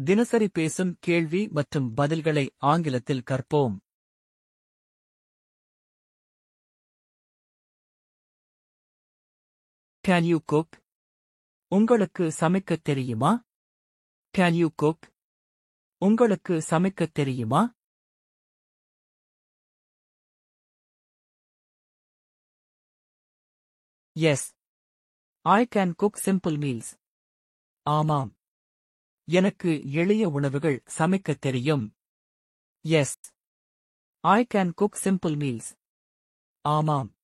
தினசரி பேசும் கேள்வி மற்றும் பதில்களை ஆங்கிலத்தில் கற்போம். Can you cook? உங்களுக்கு சமைக்கத் தெரியுமா? Can you cook? உங்களுக்கு சமைக்கத் தெரியுமா? Yes. I can cook simple meals. ஆமாம். எனக்கு எளிய உணவுகள் சமைக்கத் தெரியும். Yes. I can cook simple meals. ஆமாம்.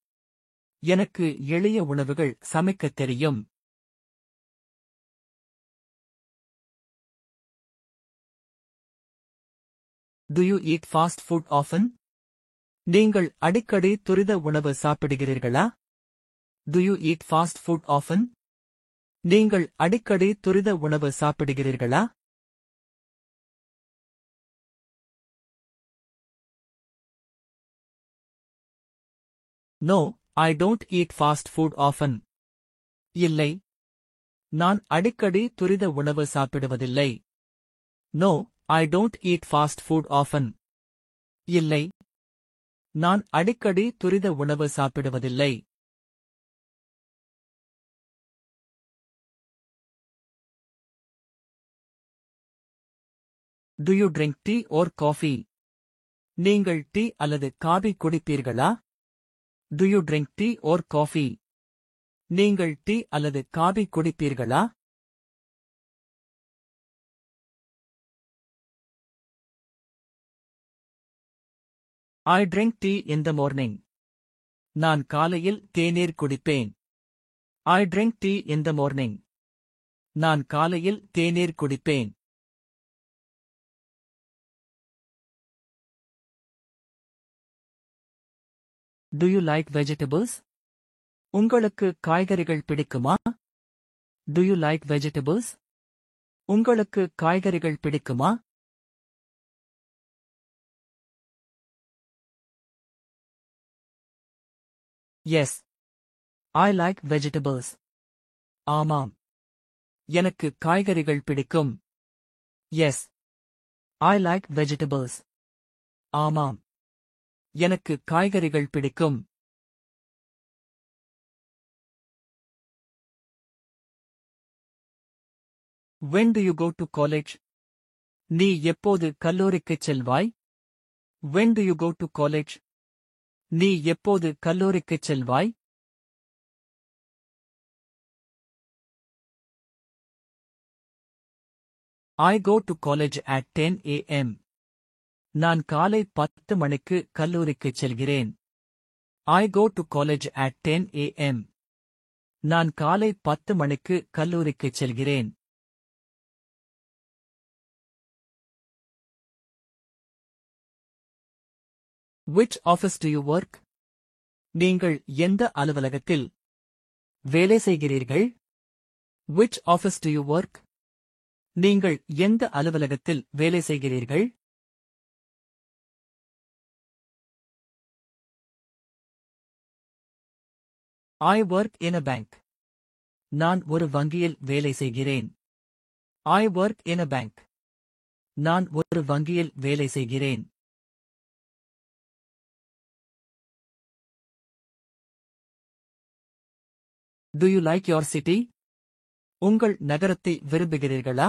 எனக்கு எளிய உணவுகள் சமைக்கத் தெரியும். Do you eat fast food often? நீங்கள் அடிக்கடி துரித உணவு சாப்பிடுகிறீர்களா? Do you eat fast food often? நீங்கள் அடிக்கடி துரித உணவு சாப்பிடுகிறீர்களா? No, I don't eat fast food often. இல்லை. நான் அடிக்கடி துரித உணவு சாப்பிடுவதில்லை. No, I don't eat fast food often. இல்லை. நான் அடிக்கடி துரித உணவு சாப்பிடுவதில்லை. Do you drink tea or coffee? நீங்கள் டீ அல்லது காபி குடிப்பீர்களா? Do you drink tea or coffee? நீங்கள் டீ அல்லது காபி குடிப்பீர்களா? I drink tea in the morning. நான் காலையில் தேநீர் குடிப்பேன். I drink tea in the morning. நான் காலையில் தேநீர் குடிப்பேன். Do you like vegetables? உங்களுக்கு காய்கறிகள் பிடிக்குமா? Do you like vegetables? உங்களுக்கு காய்கறிகள் பிடிக்குமா? Yes. I like vegetables. ஆமாம். எனக்கு காய்கறிகள் பிடிக்கும். Yes. I like vegetables. ஆமாம். எனக்கு காய்கறிகள் பிடிக்கும். When do you go to college? நீ எப்போது கல்லூரிக்குச் செல்வாய்? When do you go to college? நீ எப்போது கல்லூரிக்குச் செல்வாய்? I go to college at 10 a.m. நான் காலை 10 மணிக்கு கல்லூரிக்குச் செல்கிறேன். I go to college at 10 a.m. நான் காலை 10 மணிக்கு கல்லூரிக்குச் செல்கிறேன். Which office do you work? நீங்கள் எந்த அலுவலகத்தில் வேலை செய்கிறீர்கள்? Which office do you work? நீங்கள் எந்த அலுவலகத்தில் வேலை செய்கிறீர்கள்? I work in a bank. நான் ஒரு வங்கியில் வேலை செய்கிறேன். I work in a bank. நான் ஒரு வங்கியில் வேலை செய்கிறேன். Do you like your city? உங்கள் நகரத்தை விரும்புகிறீர்களா?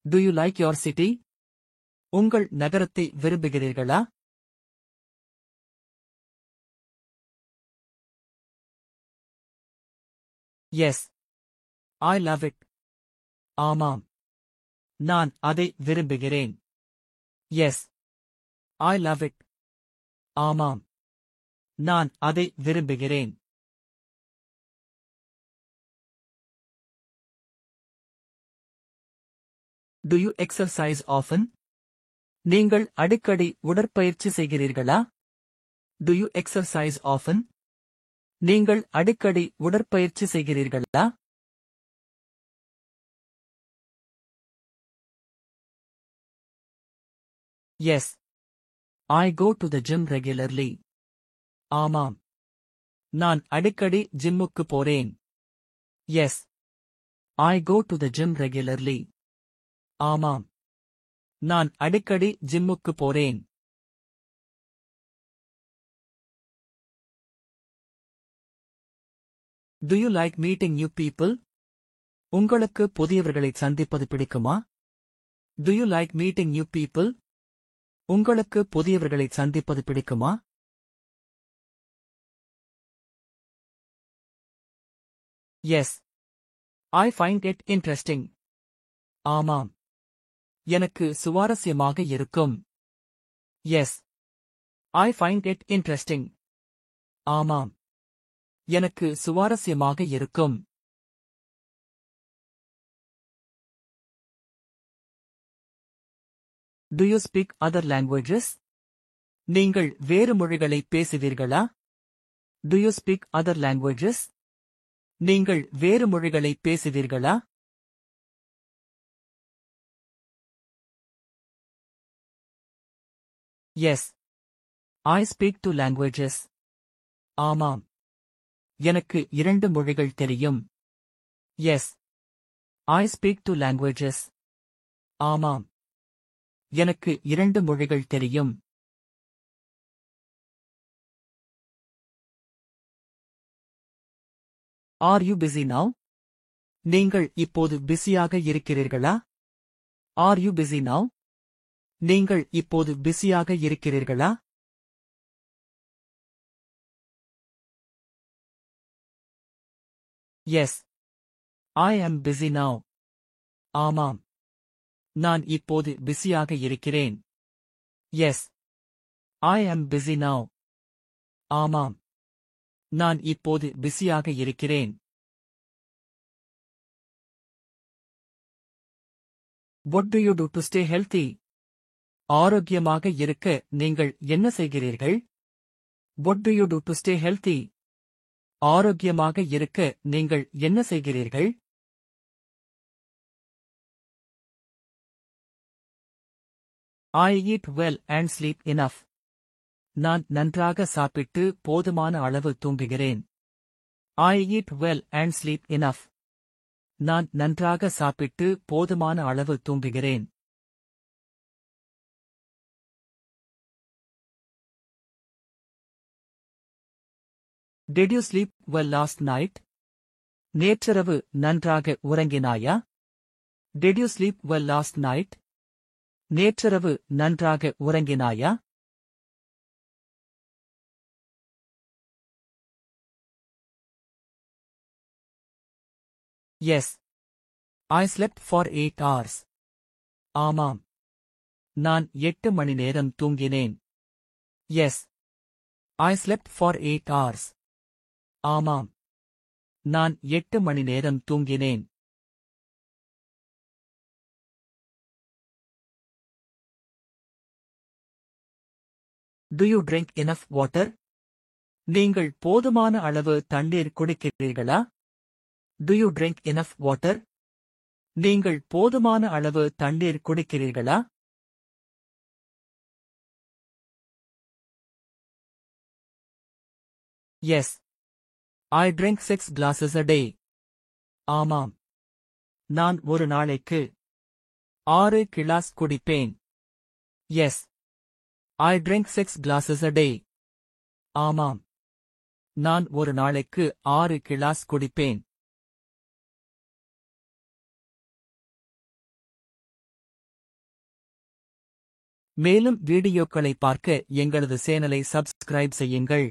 Do you like your city? உங்கள் நகரத்தை விரும்புகிறீர்களா? Yes. I love it. ஆமாம். நான் அதை விரும்புகிறேன். Yes. I love it. ஆமாம். நான் அதை விரும்புகிறேன். Do you exercise often? நீங்கள் அடிக்கடி உடற்பயிற்சி செய்கிறீர்களா? Do you exercise often? நீங்கள் அடிக்கடி உடற்பயிற்சி செய்கிறீர்களா? Yes. I go to the gym regularly. ஆமாம். நான் அடிக்கடி ஜிம்முக்கு போறேன். Yes. I go to the gym regularly. ஆமாம். நான் அடிக்கடி ஜிம்முக்கு போறேன். Do you like meeting new people? உங்களுக்கு புதியவர்களை சந்திப்பது பிடிக்குமா? Do you like meeting new people? உங்களுக்கு புதியவர்களை சந்திப்பது பிடிக்குமா? Yes. I find it interesting. ஆமாம். எனக்கு சுவாரஸ்யமாக இருக்கும். Yes. I find it interesting. ஆமாம். எனக்கு சுவாரஸ்யமாக இருக்கும். Do you speak other languages? நீங்கள் வேறு மொழிகளை பேசுவீர்களா? Do you speak other languages? நீங்கள் வேறு மொழிகளை பேசுவீர்களா? Yes. I speak two languages. ஆமாம். எனக்கு 2 மொழிகள் தெரியும். Yes. I speak two languages. ஆமாம். எனக்கு 2 மொழிகள் தெரியும். Are you busy now? நீங்கள் இப்போது பிஸியாக இருக்கிறீர்களா? Are you busy now? நீங்கள் இப்போது பிஸியாக இருக்கிறீர்களா? Yes. I am busy now. ஆமாம். நான் இப்போது பிஸியாக இருக்கிறேன். Yes. I am busy now. ஆமாம். நான் இப்போது பிஸியாக இருக்கிறேன். What do you do to stay healthy? ஆரோக்கியமாக இருக்க நீங்கள் என்ன செய்கிறீர்கள்? What do you do to stay healthy? ஆரோக்கியமாக இருக்க நீங்கள் என்ன செய்கிறீர்கள்? I eat well and sleep enough. நான் நன்றாக சாப்பிட்டு போதுமான அளவு தூங்குகிறேன். I eat well and sleep enough. நான் நன்றாக சாப்பிட்டு போதுமான அளவு தூங்குகிறேன். Did you sleep well last night? நேற்றிரவு நன்றாக உறங்கினாயா? Did you sleep well last night? நேற்றிரவு நன்றாக உறங்கினாயா? Yes. I slept for 8 hours. ஆமாம். நான் 8 மணி நேரம் தூங்கினேன். Yes. I slept for 8 hours. ஆமாம். நான் 8 மணி நேரம் தூங்கினேன். Do you drink enough water? நீங்கள் போதுமான அளவு தண்ணீர் குடிக்கிறீர்களா? Do you drink enough water? நீங்கள் போதுமான அளவு தண்ணீர் குடிக்கிறீர்களா? Yes. I drink 6 glasses a day. ஆமாம். நான் ஒரு நாளைக்கு 6 கிளாஸ் குடிப்பேன். Yes. I drink 6 glasses a day. ஆமாம். நான் ஒரு நாளைக்கு 6 கிளாஸ் குடிப்பேன். மேலும் வீடியோக்களை பார்க்க எங்களது சேனலை சப்ஸ்கிரைப் செய்யுங்கள்.